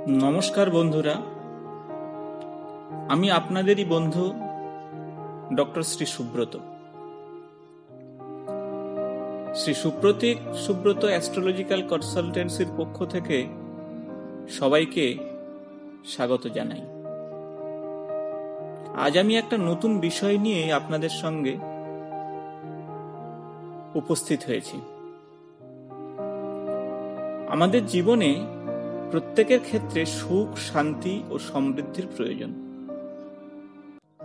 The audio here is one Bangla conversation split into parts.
নমস্কার বন্ধুরা, আমি আপনাদেরই বন্ধু ডক্টর শ্রী সুব্রত। শ্রী সুব্রত অ্যাস্ট্রোলজিক্যাল কনসালটেন্সির পক্ষ থেকে সবাইকে স্বাগত জানাই। আজ আমি একটা নতুন বিষয় নিয়ে আপনাদের সঙ্গে উপস্থিত হয়েছি। আমাদের জীবনে প্রত্যেকের ক্ষেত্রে সুখ, শান্তি ও সমৃদ্ধির প্রয়োজন,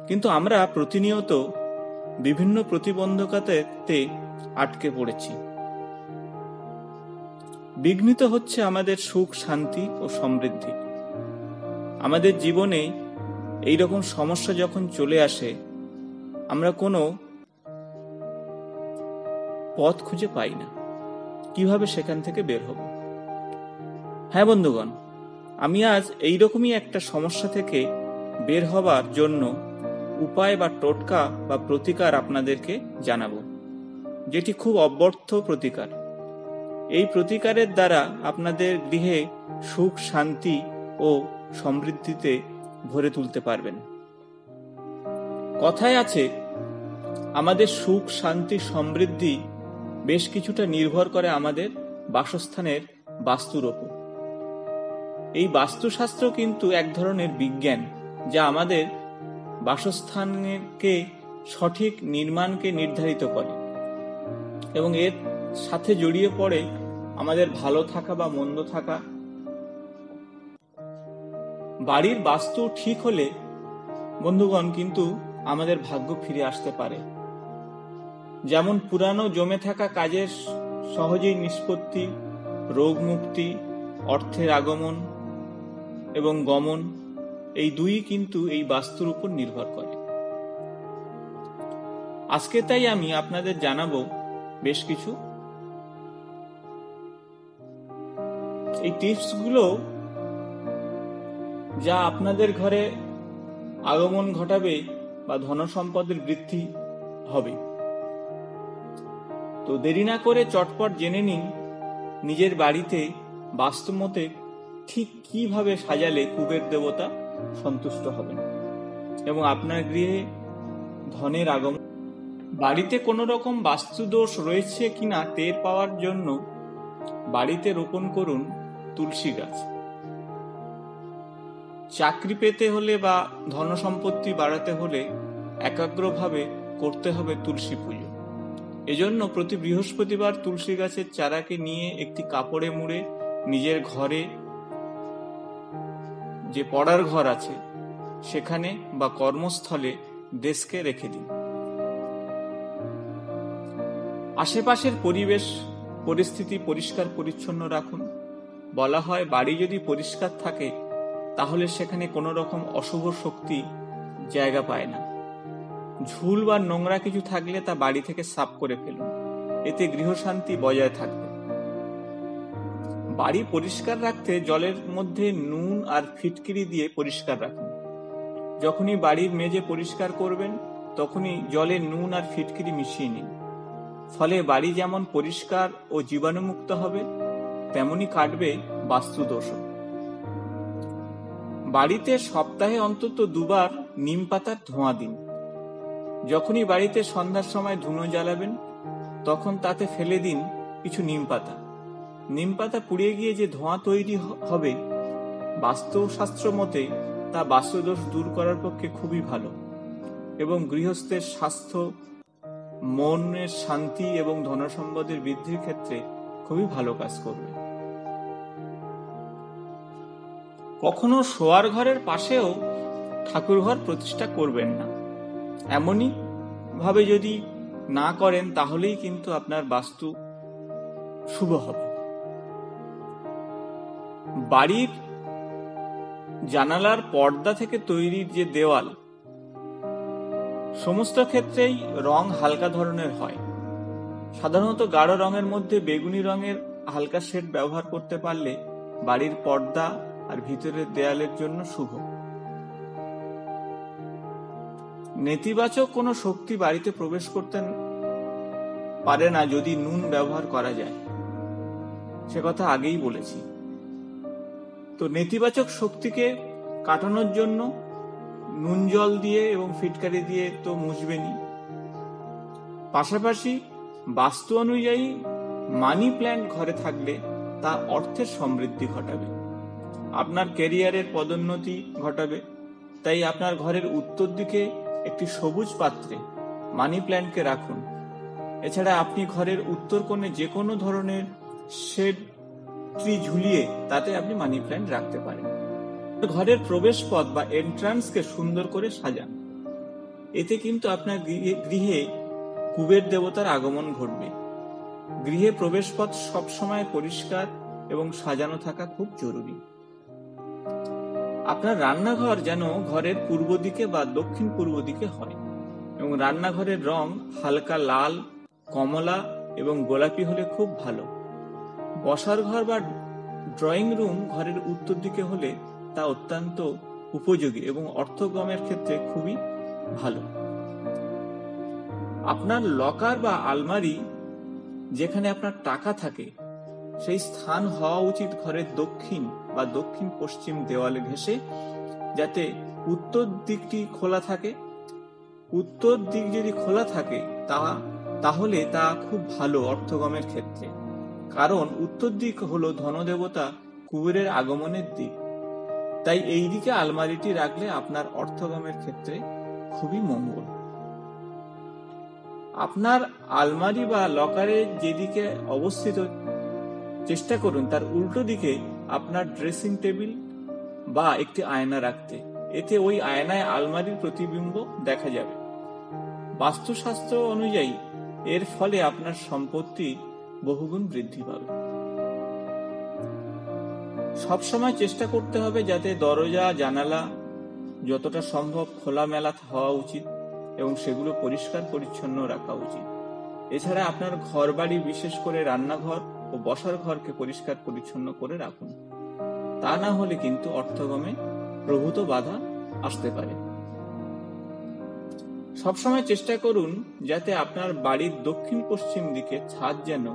কিন্তু আমরা প্রতিনিয়ত বিভিন্ন প্রতিবন্ধকতাতে আটকে পড়েছি। বিঘ্নিত হচ্ছে আমাদের সুখ, শান্তি ও সমৃদ্ধি। আমাদের জীবনে এই রকম সমস্যা যখন চলে আসে, আমরা কোনো পথ খুঁজে পাই না কিভাবে সেখান থেকে বের হব। হ্যাঁ বন্ধুগণ, আমি আজ এইরকমই একটা সমস্যা থেকে বের হবার জন্য উপায় বা টোটকা বা প্রতিকার আপনাদেরকে জানাবো, যেটি খুব অব্যর্থ প্রতিকার। এই প্রতিকারের দ্বারা আপনাদের গৃহে সুখ, শান্তি ও সমৃদ্ধিতে ভরে তুলতে পারবেন। কথায় আছে, আমাদের সুখ, শান্তি, সমৃদ্ধি বেশ কিছুটা নির্ভর করে আমাদের বাসস্থানের বাস্তুর ওপর। এই বাস্তুশাস্ত্র কিন্তু এক ধরনের বিজ্ঞান, যা আমাদের বাসস্থানকে সঠিক নির্মাণকে নির্ধারিত করে এবং এর সাথে জড়িয়ে পড়ে আমাদের ভালো থাকা বা মন্দ থাকা। বাড়ির বাস্তু ঠিক হলে বন্ধুগণ কিন্তু আমাদের ভাগ্য ফিরে আসতে পারে। যেমন পুরানো জমে থাকা কাজের সহজেই নিষ্পত্তি, রোগ মুক্তি, অর্থের আগমন এবং গমন, এই দুই কিন্তু এই বাস্তুর উপর নির্ভর করে। আজকে তাই আমি আপনাদের জানাবো বেশ কিছু এই টিপসগুলো, যা আপনাদের ঘরে আগমন ঘটাবে বা ধন সম্পদের বৃদ্ধি হবে। তো দেরি না করে চটপট জেনে নিন নিজের বাড়িতে বাস্তুমতে ঠিক কিভাবে সাজালে কুবের দেবতা সন্তুষ্ট হবেন এবং আপনার গৃহে ধনের আগমন। বাড়িতে কোনো রকম বাস্তুদোষ রয়েছে কিনা টের পাওয়ার জন্য বাড়িতে রোপণ করুন তুলসী গাছ। চাকরি পেতে হলে বা ধন সম্পত্তি বাড়াতে হলে একাগ্রভাবে করতে হবে তুলসী পুজো। এজন্য প্রতি বৃহস্পতিবার তুলসী গাছের চারাকে নিয়ে একটি কাপড়ে মুড়ে নিজের ঘরে, যে পড়ার ঘর আছে সেখানে বা কর্মস্থলে ডেস্কে রেখে দিন। আশেপাশের পরিবেশ পরিস্থিতি পরিষ্কার পরিচ্ছন্ন রাখুন। বলা হয়, বাড়ি যদি পরিষ্কার থাকে তাহলে সেখানে কোনো রকম অশুভ শক্তি জায়গা পায় না। ঝুল বা নোংরা কিছু থাকলে তা বাড়ি থেকে সাফ করে ফেলুন, এতে গৃহশান্তি বজায় থাকবে। বাড়ি পরিষ্কার রাখতে জলের মধ্যে নুন আর ফিটকিরি দিয়ে পরিষ্কার রাখুন। যখনই বাড়ির মেঝে পরিষ্কার করবেন তখনই জলে নুন আর ফিটকিরি মিশিয়ে নিন। ফলে বাড়ি যেমন পরিষ্কার ও জীবাণুমুক্ত হবে, তেমনি কাটবে বাস্তুদোষ। বাড়িতে সপ্তাহে অন্তত 2 বার নিম পাতার ধোঁয়া দিন। যখনই বাড়িতে সন্ধ্যার সময় ধুনো জ্বালাবেন তখন তাতে ফেলে দিন কিছু নিম পাতা। নিম পাতা পুড়িয়ে গিয়ে যে ধোঁয়া তৈরি হবে, বাস্তুশাস্ত্র মতে তা বাস্তুদোষ দূর করার পক্ষে খুবই ভালো এবং গৃহস্থের স্বাস্থ্য, মনের শান্তি এবং ধনসম্পদের বৃদ্ধির ক্ষেত্রে খুবই ভালো কাজ করবে। কখনো শোয়ার ঘরের পাশেও ঠাকুর ঘর প্রতিষ্ঠা করবেন না। এমনই ভাবে যদি না করেন তাহলেই কিন্তু আপনার বাস্তু শুভ হবে। বাড়ির জানালার পর্দা থেকে তৈরি যে দেওয়াল, সমস্ত ক্ষেত্রেই রং হালকা ধরনের হয়। সাধারণত গাঢ় রঙের মধ্যে বেগুনি রঙের হালকা শেড ব্যবহার করতে পারলে বাড়ির পর্দা আর ভিতরের দেয়ালের জন্য শুভ। নেতিবাচক কোনো শক্তি বাড়িতে প্রবেশ করতে পারে না যদি নুন ব্যবহার করা যায়, সে কথা আগেই বলেছি। তো নেতিবাচক শক্তিকে কাটানোর জন্য নুন জল দিয়ে এবং ফিটকারি দিয়ে তো মুছবেনই, পাশাপাশি বাস্তু অনুযায়ী মানি প্ল্যান্ট ঘরে থাকলে তা অর্থের সমৃদ্ধি ঘটাবে, আপনার ক্যারিয়ারের পদোন্নতি ঘটাবে। তাই আপনার ঘরের উত্তর দিকে একটি সবুজ পাত্রে মানি প্ল্যান্টকে রাখুন। এছাড়া আপনি ঘরের উত্তর কোণে যে কোনো ধরনের শেড ট্রি ঝুলিয়ে তাতে আপনি মানি প্ল্যান্ট রাখতে পারেন। ঘরের প্রবেশ পথ বা এন্ট্রান্সকে সুন্দর করে সাজান, এতে কিন্তু আপনার গৃহে কুবের দেবতার আগমন ঘটবে। গৃহে প্রবেশ পথ সবসময় পরিষ্কার এবং সাজানো থাকা খুব জরুরি। আপনার রান্নাঘর যেন ঘরের পূর্ব দিকে বা দক্ষিণ পূর্ব দিকে হয় এবং রান্নাঘরের রং হালকা লাল, কমলা এবং গোলাপি হলে খুব ভালো। বসার ঘর বা ড্রয়িং রুম ঘরের উত্তর দিকে হলে তা অত্যন্ত উপযোগী এবং অর্থগমের ক্ষেত্রে খুবই ভালো। আপনার লকার বা আলমারি যেখানে আপনার টাকা থাকে সেই স্থান হওয়া উচিত ঘরের দক্ষিণ বা দক্ষিণ পশ্চিম দেওয়ালে ঘেঁষে, যাতে উত্তর দিকটি খোলা থাকে। উত্তর দিক যদি খোলা থাকে তাহলে তা খুব ভালো অর্থগমের ক্ষেত্রে, কারণ উত্তর দিক হলো ধনদেবতা কুবেরের আগমনের দিক। তাই এই দিকে আলমারিটি রাখলে আপনার অর্থগমের ক্ষেত্রে খুবই মঙ্গল। আপনার আলমারি বা লকারে যেদিকে অবস্থিত চেষ্টা করুন তার উল্টো দিকে আপনার ড্রেসিং টেবিল বা একটি আয়না রাখতে, এতে ওই আয়নায় আলমারির প্রতিবিম্ব দেখা যাবে। বাস্তুশাস্ত্র অনুযায়ী এর ফলে আপনার সম্পত্তি বহুগুণ বৃদ্ধি পাবে। সবসময় চেষ্টা করতে হবে যাতে দরজা জানালা যতটা সম্ভব খোলামেলা হওয়া উচিত এবং সেগুলো পরিষ্কার পরিচ্ছন্ন রাখা উচিত। এছাড়া আপনার ঘর বাড়ি, বিশেষ করে রান্নাঘর ও বসার ঘরকে পরিষ্কার পরিচ্ছন্ন করে রাখুন, তা না হলে কিন্তু অর্থগমে প্রভূত বাধা আসতে পারে। সবসময় চেষ্টা করুন যাতে আপনার বাড়ির দক্ষিণ পশ্চিম দিকে ছাদ যেন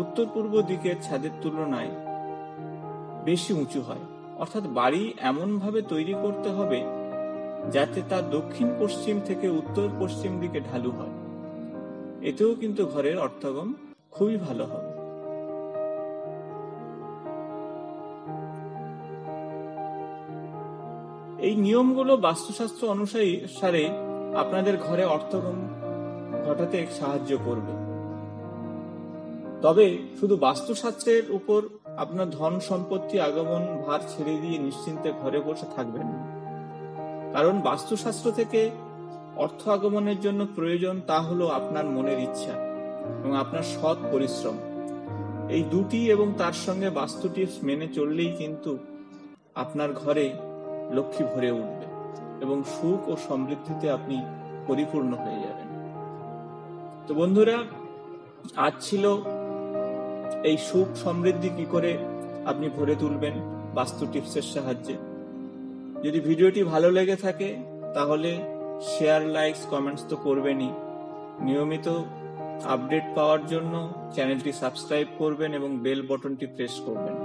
উত্তর পূর্ব দিকের ছাদের তুলনায় বেশি উঁচু হয়, অর্থাৎ বাড়ি এমন ভাবে তৈরি করতে হবে যাতে তা দক্ষিণ পশ্চিম থেকে উত্তর পশ্চিম দিকে ঢালু হয়। এতেও কিন্তু ঘরের অর্থগম খুবই ভালো হবে। এই নিয়মগুলো বাস্তুশাস্ত্র অনুসারে আপনাদের ঘরে অর্থগম ঘটাতে সাহায্য করবে। তবে শুধু বাস্তুশাস্ত্রের উপর আপনার ধন সম্পত্তি আগমন ভার ছেড়ে দিয়ে নিশ্চিন্তে ঘরে বসে থাকবেন না, কারণ বাস্তুশাস্ত্র থেকে অর্থ আগমনের জন্য প্রয়োজন তা হলো আপনার মনের ইচ্ছা এবং আপনার সৎ পরিশ্রম। এই দুটি এবং তার সঙ্গে বাস্তু টিপস মেনে চললেই কিন্তু আপনার ঘরে লক্ষ্মী ভরে উঠবে এবং সুখ ও সমৃদ্ধিতে আপনি পরিপূর্ণ হয়ে যাবেন। তো বন্ধুরা, আজ ছিল এই সুখ সমৃদ্ধি কি করে আপনি ভরে তুলবেন বাস্তু টিপসের সাহায্যে। যদি ভিডিওটি ভালো লেগে থাকে তাহলে শেয়ার, লাইকস, কমেন্টস তো করবেনই। নিয়মিত আপডেট পাওয়ার জন্য চ্যানেলটি সাবস্ক্রাইব করবেন এবং বেল বাটনটি প্রেস করবেন।